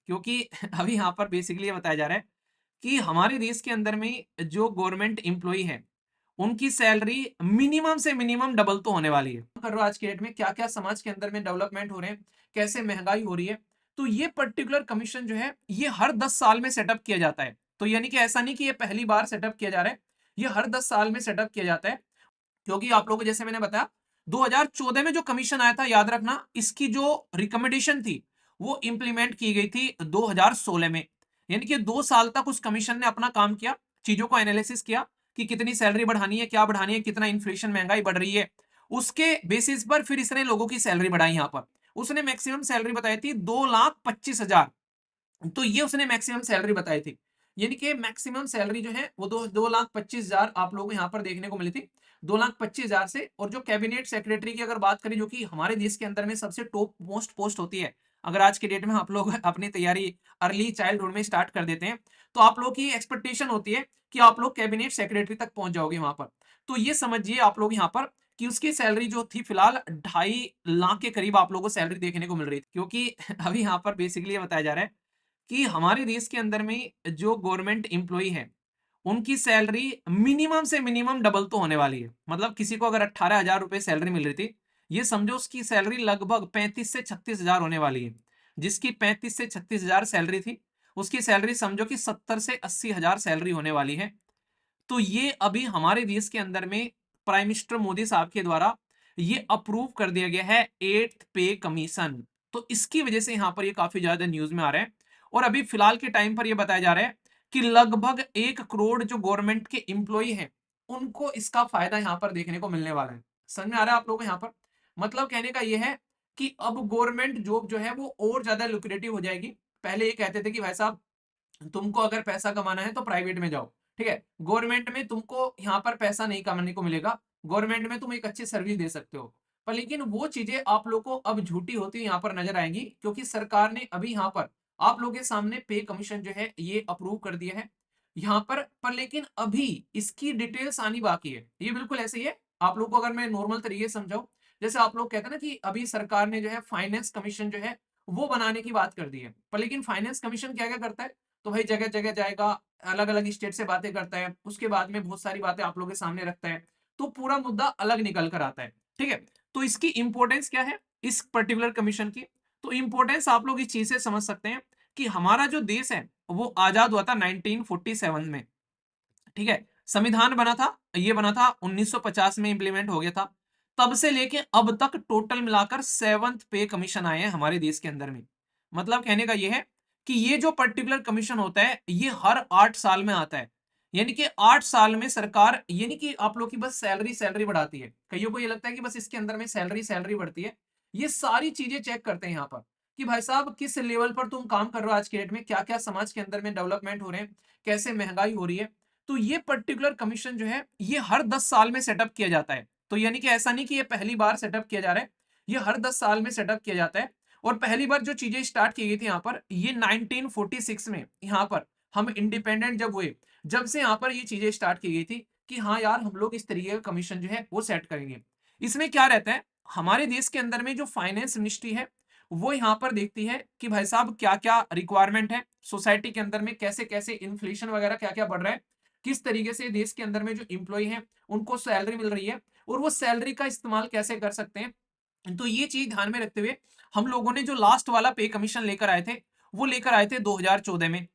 क्योंकि अभी यहाँ पर बेसिकली ये बताया जा रहा है कि हमारे देश के अंदर में जो गवर्नमेंट एम्प्लॉई है उनकी सैलरी मिनिमम से मिनिमम डबल तो होने वाली है। कर रहा आज के डेट में क्या क्या समाज के अंदर में डेवलपमेंट हो रहे हैं, कैसे महंगाई हो रही है, तो ये पर्टिकुलर कमीशन जो है ये हर 10 साल में सेटअप किया जाता है। तो यानी कि ऐसा नहीं कि ये पहली बार सेटअप किया जा रहा है, ये हर 10 साल में सेटअप किया जाता है। क्योंकि आप लोगों को जैसे मैंने बताया 2014 में जो कमीशन आया था, याद रखना इसकी जो रिकमेंडेशन थी वो इंप्लीमेंट की गई थी 2016 में। यानी कि 2 साल तक उस कमीशन ने अपना काम किया, चीजों को एनालिसिस किया कि कितनी सैलरी बढ़ानी है, क्या बढ़ानी है, कितना इन्फ्लेशन महंगाई बढ़ रही है, उसके बेसिस पर फिर इसने लोगों की सैलरी बढ़ाई। यहां पर उसने मैक्सिमम सैलरी बताई थी 2,25,000। तो ये उसने मैक्सिमम सैलरी बताई थी। यानी कि मैक्सिमम सैलरी जो है वो 2,25,000 आप लोगों को यहाँ पर देखने को मिली थी, 2,25,000 से। और जो कैबिनेट सेक्रेटरी की अगर बात करें, जो कि हमारे देश के अंदर में सबसे टॉप मोस्ट पोस्ट होती है, अगर आज के डेट में आप लोग अपनी तैयारी अर्ली चाइल्डहुड में स्टार्ट कर देते हैं, तो आप लोग की एक्सपेक्टेशन होती है कि आप लोग कैबिनेट सेक्रेटरी तक पहुंच जाओगे वहां पर। तो ये समझिए आप लोग यहाँ पर कि उसकी सैलरी जो थी फिलहाल 2.5 लाख के करीब आप लोगों को सैलरी देखने को मिल रही थी। क्योंकि अभी यहाँ पर बेसिकली ये बताया जा रहा है कि हमारे देश के अंदर में जो गवर्नमेंट एम्प्लॉई है उनकी सैलरी मिनिमम से मिनिमम डबल तो होने वाली है। मतलब किसी को अगर 18,000 रुपए सैलरी मिल रही थी, ये समझो उसकी सैलरी लगभग 35 से 36 हजार होने वाली है। जिसकी 35 से 36 हजार सैलरी थी, उसकी सैलरी समझो कि 70 से 80 हजार सैलरी होने वाली है। तो ये अभी हमारे देश के अंदर में प्राइम मिनिस्टर मोदी साहब के द्वारा ये अप्रूव कर दिया गया है 8th पे कमीशन। तो इसकी वजह से यहां पर ये काफी ज्यादा न्यूज में आ रहा है। और अभी फिलहाल के टाइम पर ये बताया जा रहा है कि लगभग 1 करोड़ जो गवर्नमेंट के एम्प्लॉय हैं उनको इसका फायदा यहां पर देखने को मिलने वाला है। समझ में आ रहा है आप लोगों को यहाँ पर? मतलब कहने का यह है कि अब गवर्नमेंट जॉब जो है वो और ज्यादा लुक्रेटिव हो जाएगी। पहले ये कहते थे कि भाई साहब तुमको अगर पैसा कमाना है तो प्राइवेट में जाओ, ठीक है, गवर्नमेंट में तुमको यहाँ पर पैसा नहीं कमाने को मिलेगा, गवर्नमेंट में तुम एक अच्छी सर्विस दे सकते हो। पर लेकिन वो चीजें आप लोग को अब झूठी होती यहाँ पर नजर आएंगी, क्योंकि सरकार ने अभी यहाँ पर आप लोगों के सामने पे कमीशन जो है ये अप्रूव कर दिया है यहाँ पर लेकिन अभी इसकी डिटेल्स आनी बाकी है। ये बिल्कुल ऐसे ही है, आप लोग को अगर मैं नॉर्मल तरीके से समझाऊं, जैसे आप लोग कहते हैं ना कि अभी सरकार ने जो है फाइनेंस कमीशन जो है वो बनाने की बात कर दी है। पर लेकिन फाइनेंस कमीशन क्या क्या करता है, तो भाई जगह जगह जाएगा, अलग अलग स्टेट से बातें करता है, उसके बाद में बहुत सारी बातें आप लोगों के सामने रखता है, तो पूरा मुद्दा अलग निकल कर आता है। ठीक है, तो इसकी इंपॉर्टेंस क्या है इस पर्टिकुलर कमीशन की? तो इंपॉर्टेंस आप लोग इस चीज से समझ सकते हैं कि हमारा जो देश है वो आजाद हुआ था 1947 में। ठीक है, संविधान बना था, ये बना था 1950 में, इंप्लीमेंट हो गया था। तब से लेके अब तक टोटल मिलाकर 7th पे कमीशन आए हैं हमारे देश के अंदर में। मतलब कहने का ये है कि ये जो पर्टिकुलर कमीशन होता है ये हर 8 साल में आता है। यानी कि 8 साल में सरकार, यानी कि आप लोग की बस सैलरी सैलरी बढ़ाती है। कईयों को ये लगता है कि बस इसके अंदर में सैलरी सैलरी बढ़ती है, ये सारी चीजें चेक करते हैं यहाँ पर कि भाई साहब किस लेवल पर तुम काम कर रहे हो, आज के डेट में क्या क्या समाज के अंदर में डेवलपमेंट हो रहे हैं, कैसे महंगाई हो रही है। तो ये पर्टिकुलर कमीशन जो है ये हर 10 साल में सेटअप किया जाता है। तो यानी कि ऐसा नहीं कि ये पहली बार सेटअप किया जा रहा है, ये हर 10 साल में सेटअप किया जाता है। और पहली बार जो चीजें स्टार्ट की गई थी यहाँ पर, ये 1946 में, यहाँ पर हम इंडिपेंडेंट जब हुए, जब से यहाँ पर ये चीजें स्टार्ट की गई थी कि हाँ यार हम लोग इस तरीके का कमीशन जो है वो सेट करेंगे। इसमें क्या रहता है, हमारे देश के अंदर में जो फाइनेंस मिनिस्ट्री है वो यहाँ पर देखती है कि भाई साहब क्या क्या रिक्वायरमेंट है सोसाइटी के अंदर में, कैसे कैसे इन्फ्लेशन वगैरह क्या क्या बढ़ रहा है, किस तरीके से देश के अंदर में जो इंप्लॉय हैं उनको सैलरी मिल रही है, और वो सैलरी का इस्तेमाल कैसे कर सकते हैं। तो ये चीज ध्यान में रखते हुए हम लोगों ने जो लास्ट वाला पे कमीशन लेकर आए थे वो लेकर आए थे 2014 में।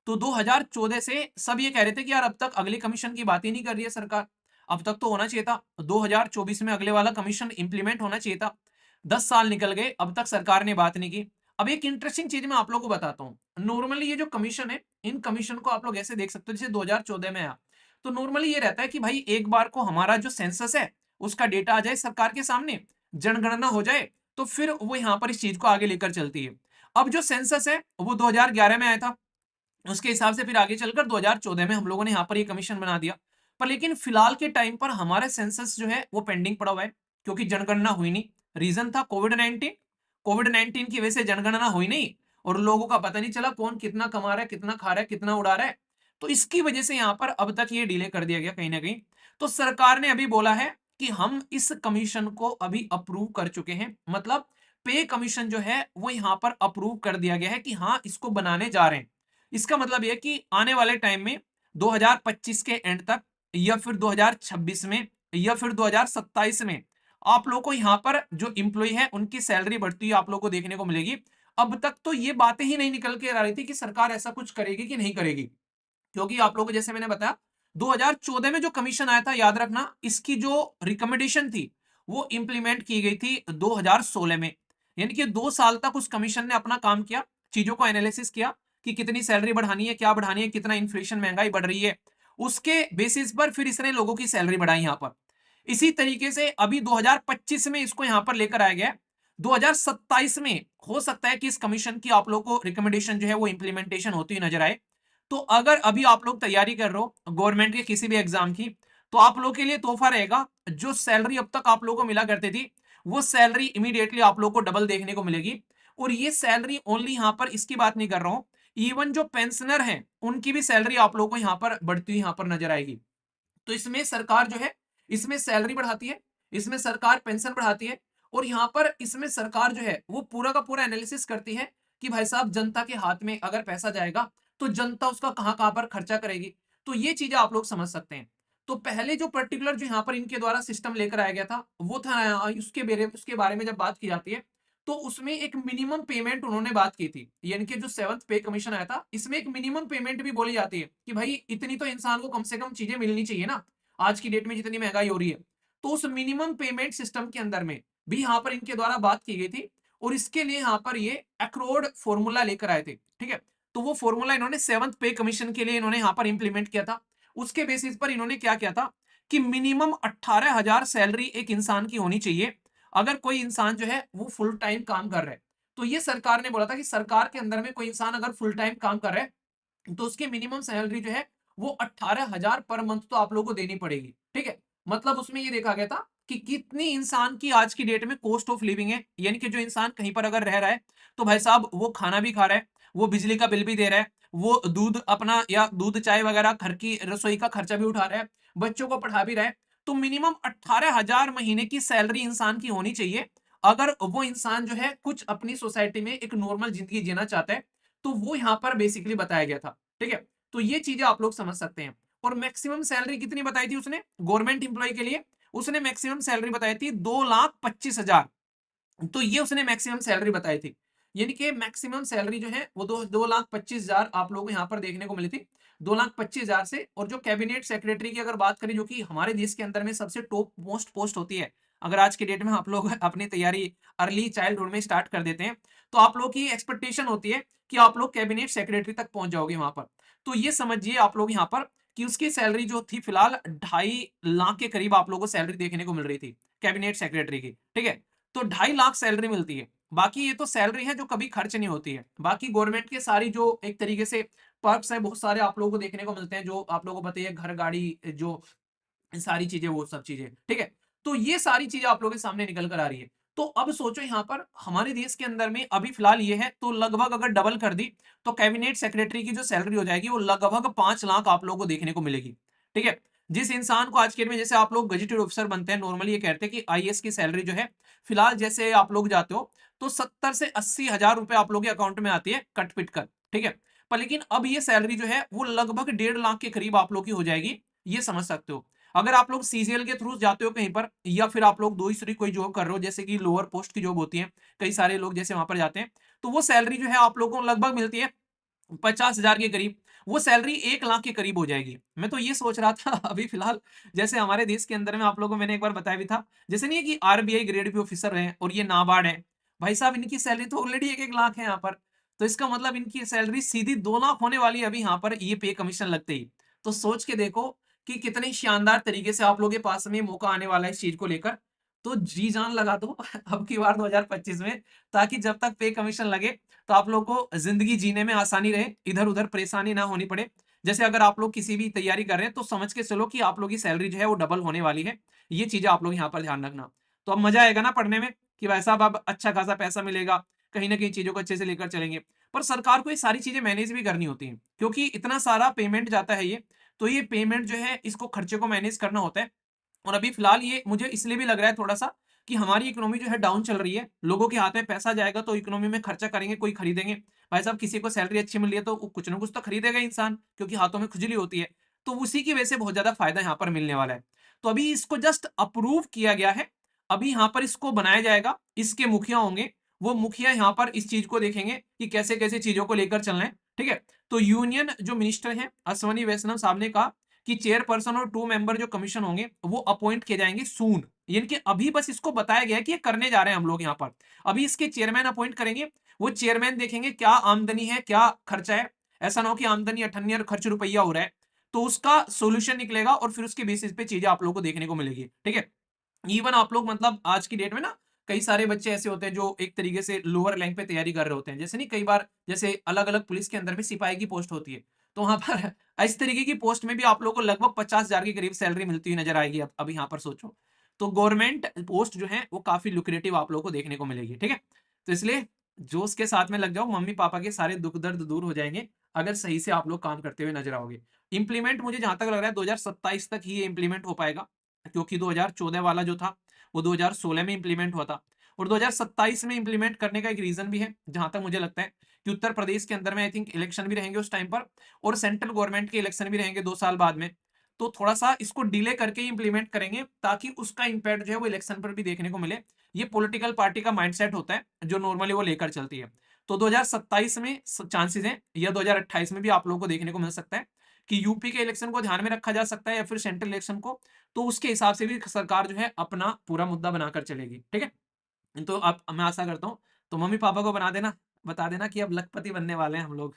तो 2014 से सब ये कह रहे थे कि यार अब तक अगले कमीशन की बात ही नहीं कर रही है सरकार, अब तक तो होना चाहिए था 2024 में अगले वाला कमीशन इंप्लीमेंट होना चाहिए था। 10 साल निकल गए, अब तक सरकार ने बात नहीं की। अब एक इंटरेस्टिंग चीज मैं आप लोगों को बताता हूँ। नॉर्मली ये जो कमीशन है, इन कमीशन को आप लोग ऐसे देख सकते हो जैसे 2014 में आया, तो नॉर्मली ये रहता है कि भाई एक बार को हमारा जो सेंसस है उसका डेटा आ जाए सरकार के सामने, जनगणना हो जाए, तो फिर वो यहाँ पर इस चीज को आगे लेकर चलती है। अब जो सेंसस है वो 2011 में आया था, उसके हिसाब से फिर आगे चलकर 2014 में हम लोगों ने यहाँ पर ये कमीशन बना दिया। पर लेकिन फिलहाल के टाइम पर हमारा सेंसस जो है वो पेंडिंग पड़ा हुआ है, क्योंकि जनगणना हुई नहीं। रीजन था कोविड 19, कोविड 19 की वजह से जनगणना हुई नहीं, और लोगों का पता नहीं चला कौन कितना कमा रहा है, कितना खा रहा है, कितना उड़ा रहा है। तो इसकी वजह से यहाँ पर अब तक ये डिले कर दिया गया कहीं ना कहीं। तो सरकार ने अभी बोला है कि हम इस कमीशन को अभी अप्रूव कर चुके हैं, मतलब पे कमीशन जो है वो यहाँ पर अप्रूव कर दिया गया है कि हाँ इसको बनाने जा रहे हैं। इसका मतलब यह कि आने वाले टाइम में 2025 के एंड तक या फिर 2026 में या फिर 2027 में आप लोगों को यहाँ पर जो इम्प्लॉय है उनकी सैलरी बढ़ती हुई आप लोगों को देखने को मिलेगी। अब तक तो ये बातें ही नहीं निकल के आ रही थी कि सरकार ऐसा कुछ करेगी कि नहीं करेगी, क्योंकि आप लोगों को जैसे मैंने बताया 2014 में जो कमीशन आया था, याद रखना इसकी जो रिकमेंडेशन थी वो इंप्लीमेंट की गई थी 2016 में। यानी कि 2 साल तक उस कमीशन ने अपना काम किया, चीजों को एनालिसिस किया कि कितनी सैलरी बढ़ानी है, क्या बढ़ानी है, कितना इन्फ्लेशन महंगाई बढ़ रही है, उसके बेसिस पर फिर इसने लोगों की सैलरी बढ़ाई यहाँ पर। इसी तरीके से अभी 2025 में इसको यहाँ पर लेकर आया गया। 2027 में हो सकता है कि इस कमीशन की आप लोगों को रिकमेंडेशन जो है वो इंप्लीमेंटेशन होती हुई नजर आए। तो अगर अभी आप लोग तैयारी कर रहे हो गवर्नमेंट के किसी भी एग्जाम की, तो आप लोग के लिए तोहफा रहेगा, जो सैलरी अब तक आप लोगों को मिला करती थी वो सैलरी इमीडिएटली आप लोग को डबल देखने को मिलेगी। और ये सैलरी ओनली यहां पर इसकी बात नहीं कर रहा हूं, इवन जो पेंशनर हैं उनकी भी सैलरी आप लोगों को यहां पर बढ़ती हुई यहां पर नजर आएगी। तो इसमें सरकार जो है इसमें सैलरी बढ़ाती है, इसमें सरकार पेंशन बढ़ाती है, और यहां पर इसमें सरकार जो है वो पूरा का पूरा एनालिसिस करती है कि भाई साहब जनता के हाथ में अगर पैसा जाएगा तो जनता उसका कहां कहां पर खर्चा करेगी। तो ये चीजें आप लोग समझ सकते हैं। तो पहले जो पर्टिकुलर जो यहाँ पर इनके द्वारा सिस्टम लेकर आया गया था वो था उसके बारे में जब बात की जाती है तो उसमें एक मिनिमम पेमेंट उन्होंने बात की थी। यानी कि जो 7th पे कमीशन आया था इसमें एक मिनिमम पेमेंट भी बोली जाती है कि भाई इतनी तो इंसान को कम से कम चीजें मिलनी चाहिए ना, आज की डेट में जितनी महंगाई हो रही है। तो उस मिनिमम पेमेंट सिस्टम के अंदर में भी यहाँ पर इनके द्वारा बात की गई थी, और इसके लिए यहाँ पर ये एक्रोड फॉर्मूला लेकर आए थे। ठीक है, तो वो फॉर्मूला इन्होंने 7th पे कमीशन के लिए इन्होंने यहाँ पर इंप्लीमेंट किया था। उसके बेसिस पर इन्होंने क्या किया था कि मिनिमम 18,000 सैलरी एक इंसान की होनी चाहिए अगर कोई इंसान जो है वो फुल टाइम काम कर रहा है। तो ये सरकार ने बोला था कि सरकार के अंदर में कोई इंसान अगर फुल टाइम काम कर रहा है तो उसकी मिनिमम सैलरी जो है वो 18,000 पर मंथ तो आप लोगों को देनी पड़ेगी। ठीक है, मतलब उसमें ये देखा गया था कि कितनी इंसान की आज की डेट में कॉस्ट ऑफ लिविंग है। यानी कि जो इंसान कहीं पर अगर रह रहा है तो भाई साहब वो खाना भी खा रहा है, वो बिजली का बिल भी दे रहा है, वो दूध अपना या दूध चाय वगैरह घर की रसोई का खर्चा भी उठा रहा है, बच्चों को पढ़ा भी रहा है। तो मिनिमम 18,000 महीने की सैलरी इंसान की होनी चाहिए अगर वो इंसान जो है कुछ अपनी सोसाइटी में एक नॉर्मल जिंदगी जीना चाहता है। तो वो यहाँ पर बेसिकली बताया गया था। ठीक है, तो ये चीजें आप लोग समझ सकते हैं। और मैक्सिमम सैलरी कितनी बताई थी उसने गवर्नमेंट इंप्लॉय के लिए? उसने मैक्सिमम सैलरी बताई थी 2,25,000। तो ये उसने मैक्सिमम सैलरी बताई थी। यानी कि मैक्सिमम सैलरी जो है वो 2,25,000 आप लोगों को यहाँ पर देखने को मिली थी। 2,25,000 से। और जो कैबिनेट सेक्रेटरी की अगर बात करें जो कि हमारे देश के अंदर में सबसे टॉप मोस्ट पोस्ट होती है, अगर आज के डेट में आप लोग अपनी तैयारी अर्ली चाइल्डहुड में स्टार्ट कर देते हैं तो आप लोग की एक्सपेक्टेशन होती है कि आप लोग कैबिनेट सेक्रेटरी तक पहुंच जाओगे वहां पर। तो ये समझिए आप लोग यहाँ पर कि उसकी सैलरी जो थी फिलहाल 2.5 लाख के करीब आप लोगों को सैलरी देखने को मिल रही थी कैबिनेट सेक्रेटरी की। ठीक है, तो 2.5 लाख सैलरी मिलती है। बाकी ये तो सैलरी है जो कभी खर्च नहीं होती है। बाकी गवर्नमेंट के सारी जो एक तरीके से पर्क्स है बहुत सारे आप लोगों को देखने को मिलते हैं, जो आप लोगों को बताइए घर गाड़ी जो सारी चीजें वो सब चीजें। ठीक है, तो ये सारी चीजें आप लोगों के सामने निकल कर आ रही है। तो अब सोचो यहाँ पर हमारे देश के अंदर में अभी फिलहाल ये है तो लगभग अगर डबल कर दी तो कैबिनेट सेक्रेटरी की जो सैलरी हो जाएगी वो लगभग 5 लाख आप लोगों को देखने को मिलेगी। ठीक है, जिस इंसान को आज के डेट में जैसे आप लोग गजेटेड ऑफिसर बनते हैं नॉर्मली ये कहते हैं कि आईएएस की सैलरी जो है फिलहाल जैसे आप लोग जाते हो तो 70 से 80 हजार रुपए आप लोग के अकाउंट में आती है कट पिट कर। ठीक है, पर लेकिन अब ये सैलरी जो है वो लगभग 1.5 लाख के करीब आप लोग की हो जाएगी। ये समझ सकते हो। अगर आप लोग सीजीएल के थ्रू जाते हो कहीं पर या फिर आप लोग दूसरी कोई जॉब कर रहे हो जैसे कि लोअर पोस्ट की जॉब होती है, कई सारे लोग जैसे वहां पर जाते हैं, तो वो सैलरी जो है आप लोगों को लगभग मिलती है 50,000 के करीब। वो सैलरी 1 लाख के करीब हो जाएगी। मैं तो ये सोच रहा था अभी फिलहाल जैसे हमारे देश के अंदर में आप लोगों को मैंने एक बार बताया भी था, जैसे नहीं है कि आरबीआई ग्रेड बी ऑफिसर हैं और ये नाबार्ड है, भाई साहब इनकी सैलरी तो ऑलरेडी 1-1 लाख है यहाँ पर। तो इसका मतलब इनकी सैलरी सीधी 2 लाख होने वाली है अभी यहाँ पर ये पे कमीशन लगते ही। तो सोच के देखो कि कितने शानदार तरीके से आप लोगों के पास में मौका आने वाला है इस चीज को लेकर। तो जी जान लगा दो अब की बार 2025 में, ताकि जब तक पे कमीशन लगे तो आप लोग को जिंदगी जीने में आसानी रहे, इधर उधर परेशानी ना होनी पड़े। जैसे अगर आप लोग किसी भी तैयारी कर रहे हैं तो समझ के चलो कि आप लोग की सैलरी जो है वो डबल होने वाली है। ये चीजें आप लोग यहाँ पर ध्यान रखना। तो अब मजा आएगा ना पढ़ने में कि वैसा अब अच्छा खासा पैसा मिलेगा, कहीं ना कहीं चीजों को अच्छे से लेकर चलेंगे। पर सरकार को ये सारी चीजें मैनेज भी करनी होती हैं क्योंकि इतना सारा पेमेंट जाता है ये, तो ये पेमेंट जो है इसको खर्चे को मैनेज करना होता है। और अभी फिलहाल ये मुझे इसलिए भी लग रहा है थोड़ा सा कि हमारी इकोनॉमी जो है डाउन चल रही है, लोगों के हाथ में पैसा जाएगा तो इकोनॉमी में खर्चा करेंगे, कोई खरीदेंगे। भाई साहब किसी को सैलरी अच्छी मिल रही है तो कुछ ना कुछ तो खरीदेगा इंसान, क्योंकि हाथों में खुजली होती है। तो उसी की वजह से बहुत ज्यादा फायदा यहाँ पर मिलने वाला है। तो अभी इसको जस्ट अप्रूव किया गया है, अभी यहाँ पर इसको बनाया जाएगा, इसके मुखिया होंगे, वो मुखिया यहाँ पर इस चीज को देखेंगे कि कैसे कैसे चीजों को लेकर चलना है, ठीक है। तो यूनियन जो मिनिस्टर हैं अश्वनी वैष्णव साहब ने कहा कि चेयरपर्सन और 2 मेंबर जो कमीशन होंगे वो अपॉइंट किए जाएंगे सून, यानी कि अभी बस इसको बताया गया है कि ये करने जा रहे हैं हम लोग यहाँ पर। अभी इसके चेयरमैन अपॉइंट करेंगे, वो चेयरमैन देखेंगे क्या आमदनी है, क्या खर्चा है। ऐसा ना हो कि आमदनी अठन्नी और खर्च रुपया हो रहा है, तो उसका सोल्यूशन निकलेगा और फिर उसके बेसिस पे चीजें आप लोगों को देखने को मिलेगी, ठीक है। इवन आप लोग मतलब आज की डेट में ना कई सारे बच्चे ऐसे होते हैं जो एक तरीके से लोअर रैंक पे तैयारी कर रहे होते हैं, जैसे नहीं कई बार जैसे अलग अलग पुलिस के अंदर भी सिपाही की पोस्ट होती है, तो वहां पर इस तरीके की पोस्ट में भी आप लोगों को लगभग 50,000 के करीब सैलरी मिलती हुई नजर आएगी। अब यहाँ पर सोचो, तो गवर्नमेंट पोस्ट जो है वो काफी लुक्रेटिव आप लोगों को देखने को मिलेगी, ठीक है। तो इसलिए जोश के साथ में लग जाओ, मम्मी पापा के सारे दुख दर्द दूर हो जाएंगे अगर सही से आप लोग काम करते हुए नजर आओगे। इंप्लीमेंट मुझे जहां तक लग रहा है 2027 तक ही ये इंप्लीमेंट हो पाएगा, क्योंकि 2014 वाला जो था वो 2016 में इंप्लीमेंट हुआ था। और 2027 में इंप्लीमेंट करने का एक रीजन भी है जहां तक मुझे लगता है कि उत्तर प्रदेश के अंदर में आई थिंक इलेक्शन भी रहेंगे उस टाइम पर, और सेंट्रल गवर्नमेंट के इलेक्शन भी रहेंगे 2 साल बाद में। तो थोड़ा सा इसको डिले करके इंप्लीमेंट करेंगे ताकि उसका इंपैक्ट जो है वो इलेक्शन पर भी देखने को मिले। ये पॉलिटिकल पार्टी का माइंडसेट होता है जो नॉर्मली वो लेकर चलती है। तो 2027 में चांसेस हैं, या 2028 में भी आप लोगों को देखने को मिल सकता है कि यूपी के इलेक्शन को ध्यान में रखा जा सकता है या फिर सेंट्रल इलेक्शन को। तो उसके हिसाब से भी सरकार जो है अपना पूरा मुद्दा बनाकर चलेगी, ठीक है। तो अब मैं आशा करता हूँ तो मम्मी पापा को बना देना, बता देना कि अब लखपति बनने वाले हैं हम लोग।